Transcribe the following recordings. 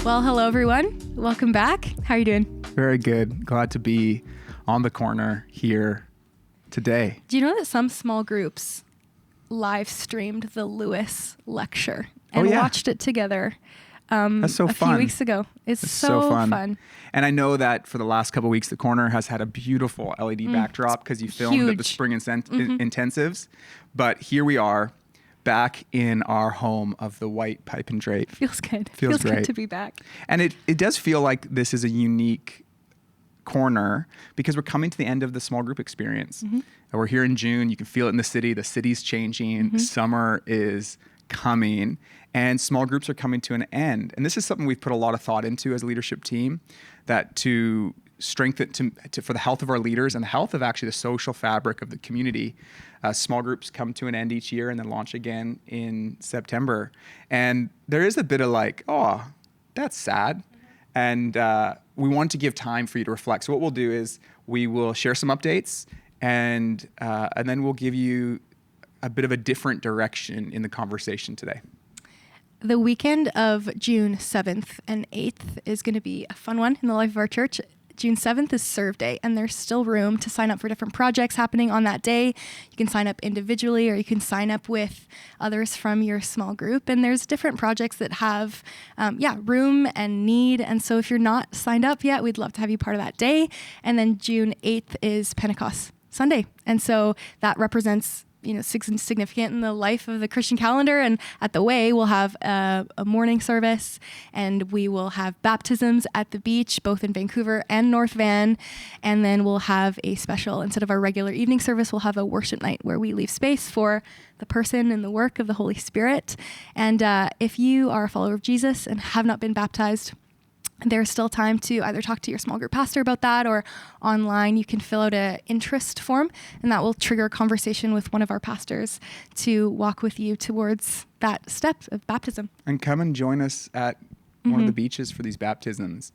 Well, hello everyone. Welcome back. How are you doing? Very good. Glad to be on the corner here today. Do you know that some small groups live streamed the Lewis lecture and watched it together That's so a fun. few weeks ago? It's so fun. And I know that for the last couple of weeks, the corner has had a beautiful LED backdrop because you filmed at the spring intensives. But here we are back in our home of the white pipe and drape. Feels good. Feels good great to be back. And it does feel like this is a unique corner because we're coming to the end of the small group experience. And we're here in June. You can feel it in the city. The city's changing. Summer is coming and small groups are coming to an end. And this is something we've put a lot of thought into as a leadership team, that to strengthen for the health of our leaders and the health of actually the social fabric of the community. Small groups come to an end each year and then launch again in September. And there is a bit of like, oh, that's sad. And we want to give time for you to reflect. So what we'll do is we will share some updates and then we'll give you a bit of a different direction in the conversation today. The weekend of June 7th and 8th is going to be a fun one in the life of our church. June 7th is Serve Day, and there's still room to sign up for different projects happening on that day. You can sign up individually, or you can sign up with others from your small group. And there's different projects that have, room and need. And so if you're not signed up yet, we'd love to have you part of that day. And then June 8th is Pentecost Sunday. And so that represents significant in the life of the Christian calendar. And at the Way, we'll have a morning service, and we will have baptisms at the beach, both in Vancouver and North Van. And then we'll have a special, instead of our regular evening service, we'll have a worship night where we leave space for the person and the work of the Holy Spirit. And if you are a follower of Jesus and have not been baptized, there's still time to either talk to your small group pastor about that, or online you can fill out an interest form, and that will trigger a conversation with one of our pastors to walk with you towards that step of baptism. And come and join us at one of the beaches for these baptisms.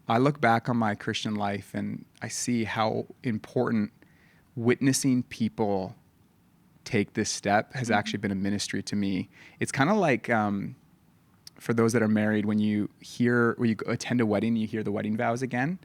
I look back on my Christian life and I see how important witnessing people take this step has actually been a ministry to me. It's kind of like, for those that are married, when you attend a wedding, you hear the wedding vows again,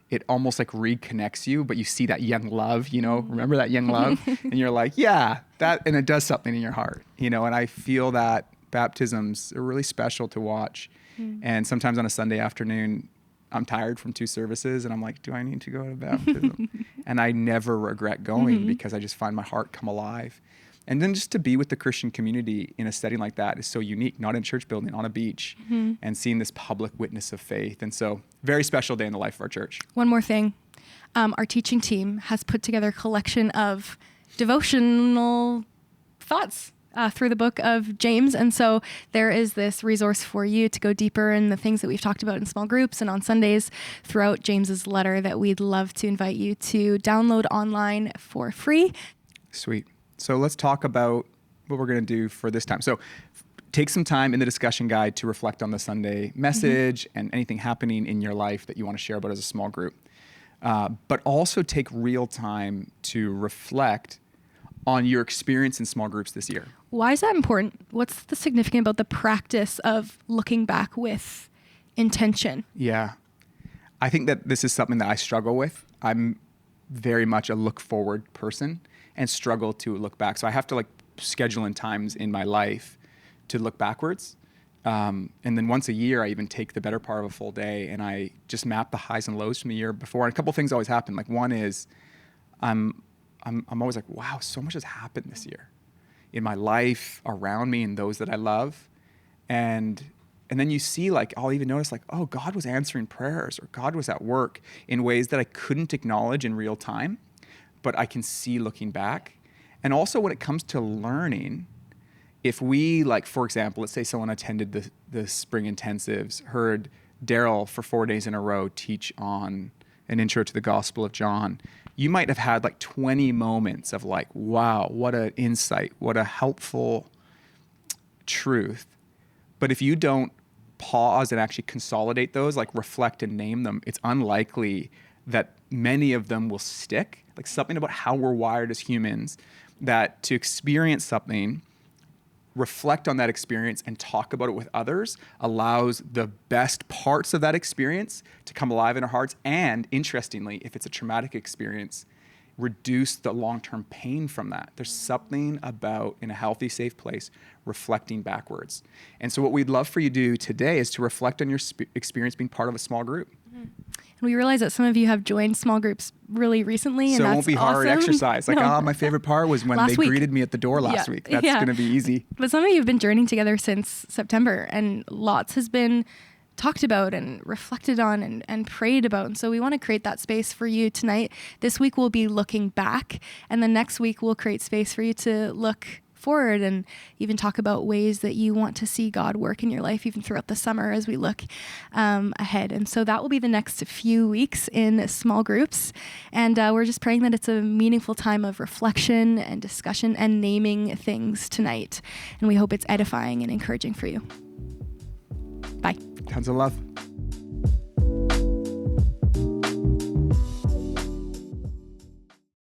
it almost like reconnects you, but you see that young love, remember that young love? And you're like, yeah, and it does something in your heart, and I feel that baptisms are really special to watch. And sometimes on a Sunday afternoon, I'm tired from 2 services and I'm like, do I need to go to baptism? And I never regret going because I just find my heart come alive. And then just to be with the Christian community in a setting like that is so unique, not in a church building, on a beach, and seeing this public witness of faith. And so very special day in the life of our church. One more thing. Our teaching team has put together a collection of devotional thoughts through the book of James. And so there is this resource for you to go deeper in the things that we've talked about in small groups and on Sundays throughout James's letter that we'd love to invite you to download online for free. Sweet. So let's talk about what we're going to do for this time. So take some time in the discussion guide to reflect on the Sunday message and anything happening in your life that you want to share about as a small group. But also take real time to reflect on your experience in small groups this year. Why is that important? What's the significance about the practice of looking back with intention? Yeah. I think that this is something that I struggle with. I'm very much a look forward person and struggle to look back. So I have to schedule in times in my life to look backwards. And then once a year, I even take the better part of a full day and I just map the highs and lows from the year before. And a couple of things always happen. Like one is I'm always like, wow, so much has happened this year in my life, around me, and those that I love. And then you see, I'll even notice oh, God was answering prayers, or God was at work in ways that I couldn't acknowledge in real time, but I can see looking back. And also when it comes to learning, if we, for example, let's say someone attended the spring intensives, heard Daryl for 4 days in a row teach on an intro to the Gospel of John, you might have had 20 moments of wow, what an insight, what a helpful truth. But if you don't pause and actually consolidate those, reflect and name them, it's unlikely that many of them will stick. Something about how we're wired as humans, that to experience something reflect on that experience and talk about it with others allows the best parts of that experience to come alive in our hearts. And interestingly, if it's a traumatic experience, reduce the long-term pain from that. There's something about, in a healthy, safe place, reflecting backwards. And so what we'd love for you to do today is to reflect on your experience being part of a small group. And we realize that some of you have joined small groups really recently, and so that's it won't be hard awesome. exercise. Like, No. my favorite part was when Last they week. greeted me at the door last week. That's going to be easy. But some of you have been journeying together since September, and lots has been talked about and reflected on and prayed about. And so we want to create that space for you tonight. This week we'll be looking back, and then next week we'll create space for you to look forward and even talk about ways that you want to see God work in your life even throughout the summer as we look ahead. And so that will be the next few weeks in small groups. And we're just praying that it's a meaningful time of reflection and discussion and naming things tonight. And we hope it's edifying and encouraging for you. Bye. Tons of love.